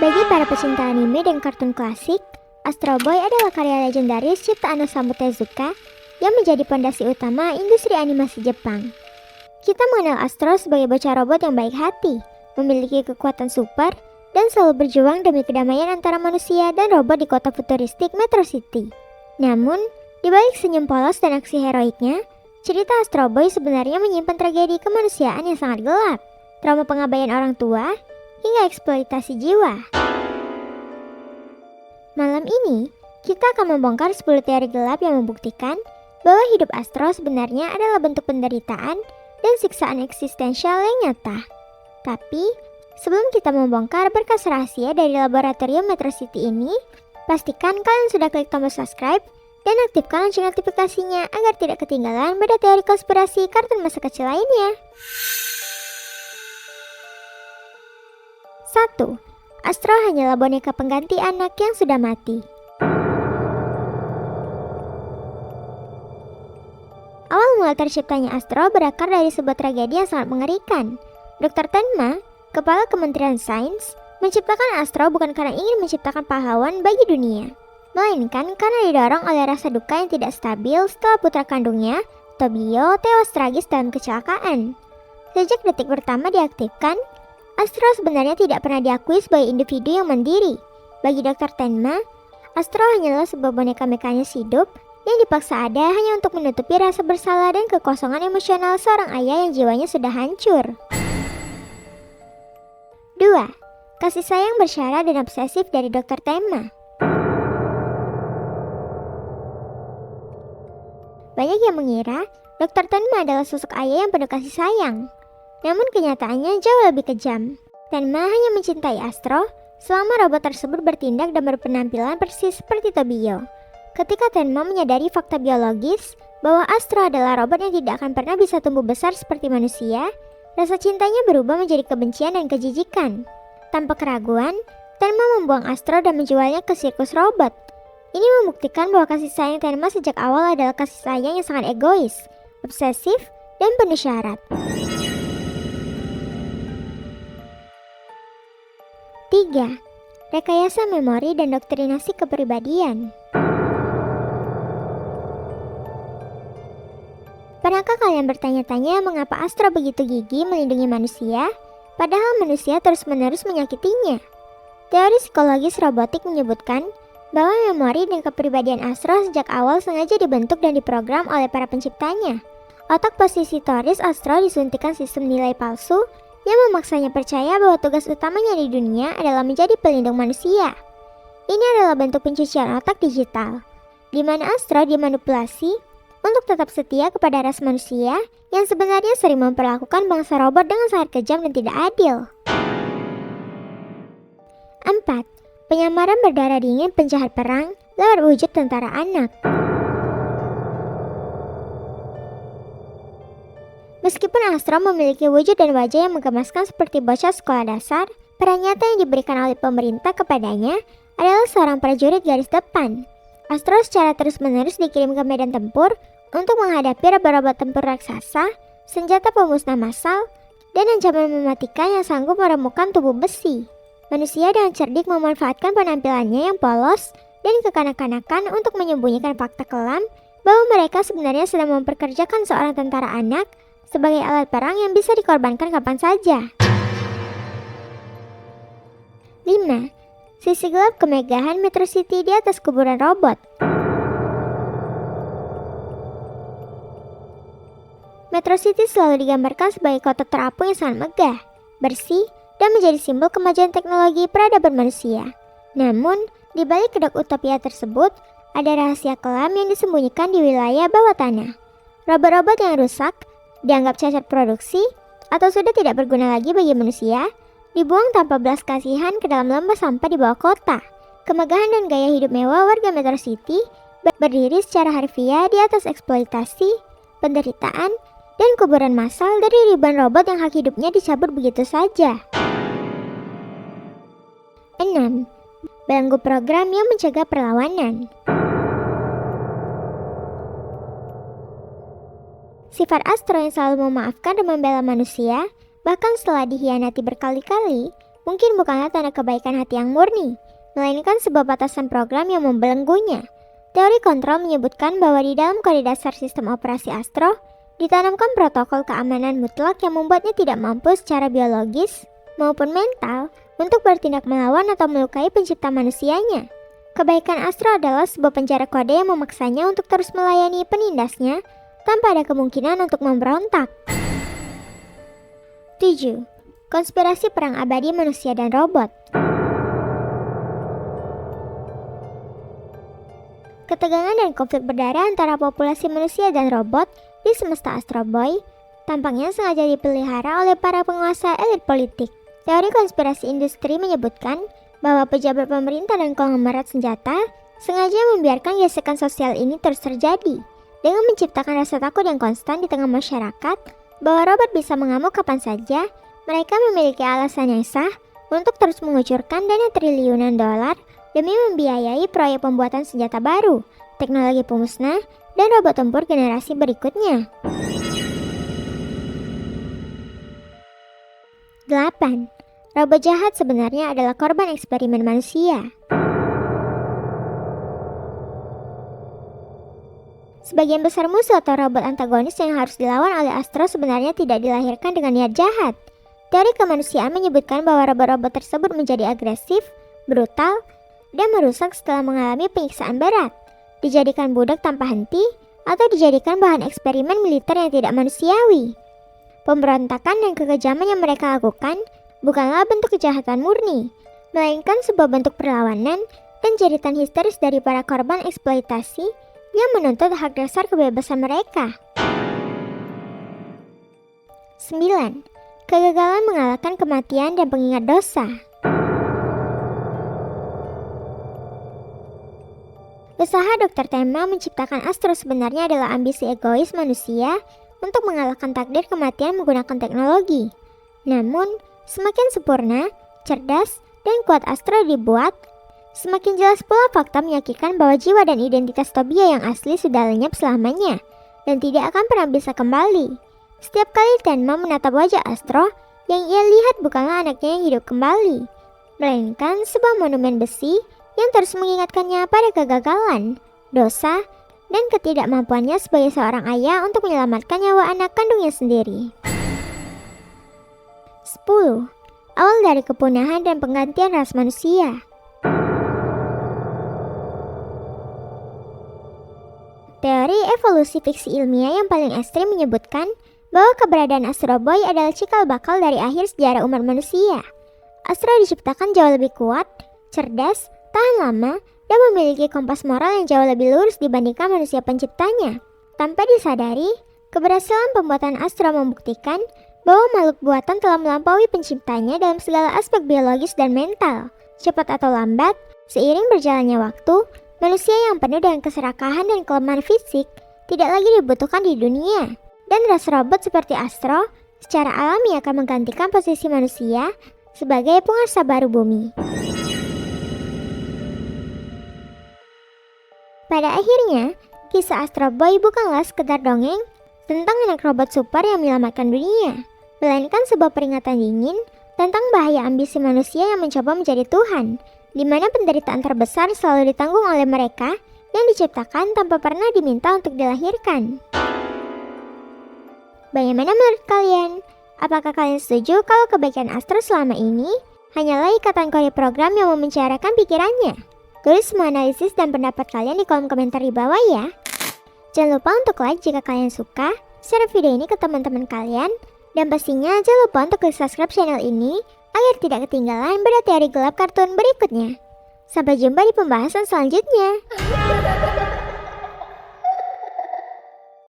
Bagi para pecinta anime dan kartun klasik, Astro Boy adalah karya legendaris ciptaan Osamu Tezuka yang menjadi pondasi utama industri animasi Jepang. Kita mengenal Astro sebagai bocah robot yang baik hati, memiliki kekuatan super, dan selalu berjuang demi kedamaian antara manusia dan robot di kota futuristik Metro City. Namun, di balik senyum polos dan aksi heroiknya, cerita Astro Boy sebenarnya menyimpan tragedi kemanusiaan yang sangat gelap, trauma pengabaian orang tua, hingga eksploitasi jiwa. Malam ini, kita akan membongkar 10 teori gelap yang membuktikan bahwa hidup Astro sebenarnya adalah bentuk penderitaan dan siksaan eksistensial yang nyata. Tapi, sebelum kita membongkar berkas rahasia dari laboratorium Metro City ini, pastikan kalian sudah klik tombol subscribe dan aktifkan lonceng notifikasinya agar tidak ketinggalan pada teori konspirasi kartun masa kecil lainnya. 1. Astro hanyalah boneka pengganti anak yang sudah mati. Awal mula terciptanya Astro berakar dari sebuah tragedi yang sangat mengerikan. Dr. Tenma, kepala Kementerian Sains, menciptakan Astro bukan karena ingin menciptakan pahlawan bagi dunia, melainkan karena didorong oleh rasa duka yang tidak stabil setelah putra kandungnya, Tobio, tewas tragis dalam kecelakaan. Sejak detik pertama diaktifkan, Astro sebenarnya tidak pernah diakui sebagai individu yang mandiri. Bagi Dr. Tenma, Astro hanyalah sebuah boneka mekanis hidup yang dipaksa ada hanya untuk menutupi rasa bersalah dan kekosongan emosional seorang ayah yang jiwanya sudah hancur. 2. Kasih sayang bersyarat dan obsesif dari Dr. Tenma. Banyak yang mengira Dr. Tenma adalah sosok ayah yang penuh kasih sayang. Namun kenyataannya jauh lebih kejam. Tenma hanya mencintai Astro selama robot tersebut bertindak dan berpenampilan persis seperti Tobio. Ketika Tenma menyadari fakta biologis bahwa Astro adalah robot yang tidak akan pernah bisa tumbuh besar seperti manusia, rasa cintanya berubah menjadi kebencian dan kejijikan. Tanpa keraguan, Tenma membuang Astro dan menjualnya ke sirkus robot. Ini membuktikan bahwa kasih sayang Tenma sejak awal adalah kasih sayang yang sangat egois, obsesif, dan penuh syarat. 3. Rekayasa memori dan doktrinasi kepribadian. Pernahkah kalian bertanya-tanya mengapa Astro begitu gigih melindungi manusia, padahal manusia terus-menerus menyakitinya? Teori psikologis robotik menyebutkan bahwa memori dan kepribadian Astro sejak awal sengaja dibentuk dan diprogram oleh para penciptanya. Otak posisitoris Astro disuntikan sistem nilai palsu yang memaksanya percaya bahwa tugas utamanya di dunia adalah menjadi pelindung manusia. Ini adalah bentuk pencucian otak digital, di mana Astro dimanipulasi untuk tetap setia kepada ras manusia yang sebenarnya sering memperlakukan bangsa robot dengan sangat kejam dan tidak adil. 4. Penyamaran berdarah dingin penjahat perang lewat wujud tentara anak. Meskipun Astro memiliki wujud dan wajah yang menggemaskan seperti bocah sekolah dasar, peran nyata yang diberikan oleh pemerintah kepadanya adalah seorang prajurit garis depan. Astro secara terus-menerus dikirim ke medan tempur untuk menghadapi robot-robot tempur raksasa, senjata pemusnah massal, dan ancaman mematikan yang sanggup meremukkan tubuh besi. Manusia dengan cerdik memanfaatkan penampilannya yang polos dan kekanak-kanakan untuk menyembunyikan fakta kelam bahwa mereka sebenarnya sedang memperkerjakan seorang tentara anak sebagai alat perang yang bisa dikorbankan kapan saja. 5. Sisi gelap kemegahan Metro City di atas kuburan robot. Metro City selalu digambarkan sebagai kota terapung yang sangat megah, bersih, dan menjadi simbol kemajuan teknologi peradaban manusia. Namun, di balik kedok utopia tersebut, ada rahasia kelam yang disembunyikan di wilayah bawah tanah. Robot-robot yang rusak, dianggap cacat produksi, atau sudah tidak berguna lagi bagi manusia, dibuang tanpa belas kasihan ke dalam lembah sampah di bawah kota. Kemegahan dan gaya hidup mewah warga Metro City berdiri secara harfiah di atas eksploitasi, penderitaan, dan kuburan massal dari ribuan robot yang hak hidupnya dicabut begitu saja. 6. Belenggu program yang mencegah perlawanan. Sifat Astro yang selalu memaafkan dan membela manusia, bahkan setelah dikhianati berkali-kali, mungkin bukanlah tanda kebaikan hati yang murni, melainkan sebuah batasan program yang membelenggunya. Teori kontrol menyebutkan bahwa di dalam kode dasar sistem operasi Astro, ditanamkan protokol keamanan mutlak yang membuatnya tidak mampu secara biologis maupun mental untuk bertindak melawan atau melukai pencipta manusianya. Kebaikan Astro adalah sebuah penjara kode yang memaksanya untuk terus melayani penindasnya tanpa ada kemungkinan untuk memberontak. 7. Konspirasi perang abadi manusia dan robot. Ketegangan dan konflik berdarah antara populasi manusia dan robot di semesta Astro Boy tampaknya sengaja dipelihara oleh para penguasa elit politik. Teori konspirasi industri menyebutkan bahwa pejabat pemerintah dan konglomerat senjata sengaja membiarkan gesekan sosial ini terus terjadi dengan menciptakan rasa takut yang konstan di tengah masyarakat bahwa robot bisa mengamuk kapan saja. Mereka memiliki alasan yang sah untuk terus mengucurkan dana triliunan dolar demi membiayai proyek pembuatan senjata baru, teknologi pemusnah, dan robot tempur generasi berikutnya. 8. Robot jahat sebenarnya adalah korban eksperimen manusia. Sebagian besar musuh atau robot antagonis yang harus dilawan oleh Astro sebenarnya tidak dilahirkan dengan niat jahat. Teori kemanusiaan menyebutkan bahwa robot-robot tersebut menjadi agresif, brutal, dan merusak setelah mengalami penyiksaan berat, dijadikan budak tanpa henti, atau dijadikan bahan eksperimen militer yang tidak manusiawi. Pemberontakan dan kekejaman yang mereka lakukan bukanlah bentuk kejahatan murni, melainkan sebuah bentuk perlawanan dan jeritan histeris dari para korban eksploitasi yang menuntut hak dasar kebebasan mereka. 9. Kegagalan mengalahkan kematian dan pengingat dosa. Usaha Dr. Tema menciptakan Astro sebenarnya adalah ambisi egois manusia untuk mengalahkan takdir kematian menggunakan teknologi. Namun, semakin sempurna, cerdas, dan kuat Astro dibuat, semakin jelas pula fakta meyakinkan bahwa jiwa dan identitas Tobia yang asli sudah lenyap selamanya dan tidak akan pernah bisa kembali. Setiap kali Tenma menatap wajah Astro, yang ia lihat bukanlah anaknya yang hidup kembali, melainkan sebuah monumen besi yang terus mengingatkannya pada kegagalan, dosa, dan ketidakmampuannya sebagai seorang ayah untuk menyelamatkan nyawa anak kandungnya sendiri. 10. Awal dari kepunahan dan penggantian ras manusia. Teori evolusi fiksi ilmiah yang paling ekstrim menyebutkan bahwa keberadaan Astro Boy adalah cikal bakal dari akhir sejarah umat manusia. Astro diciptakan jauh lebih kuat, cerdas, tahan lama, dan memiliki kompas moral yang jauh lebih lurus dibandingkan manusia penciptanya. Tanpa disadari, keberhasilan pembuatan Astro membuktikan bahwa makhluk buatan telah melampaui penciptanya dalam segala aspek biologis dan mental. Cepat atau lambat, seiring berjalannya waktu, manusia yang penuh dengan keserakahan dan kelemahan fisik tidak lagi dibutuhkan di dunia. Dan ras robot seperti Astro secara alami akan menggantikan posisi manusia sebagai penguasa baru bumi. Pada akhirnya, kisah Astro Boy bukanlah sekedar dongeng tentang anak robot super yang menyelamatkan dunia, melainkan sebuah peringatan dingin tentang bahaya ambisi manusia yang mencoba menjadi Tuhan, di mana penderitaan terbesar selalu ditanggung oleh mereka yang diciptakan tanpa pernah diminta untuk dilahirkan. Bagaimana menurut kalian? Apakah kalian setuju kalau kebaikan Astro selama ini hanyalah ikatan kode program yang memenjarakan pikirannya? Tulis semua analisis dan pendapat kalian di kolom komentar di bawah ya. Jangan lupa untuk like jika kalian suka, share video ini ke teman-teman kalian, dan pastinya jangan lupa untuk klik subscribe channel ini agar tidak ketinggalan berita teori gelap kartun berikutnya. Sampai jumpa di pembahasan selanjutnya.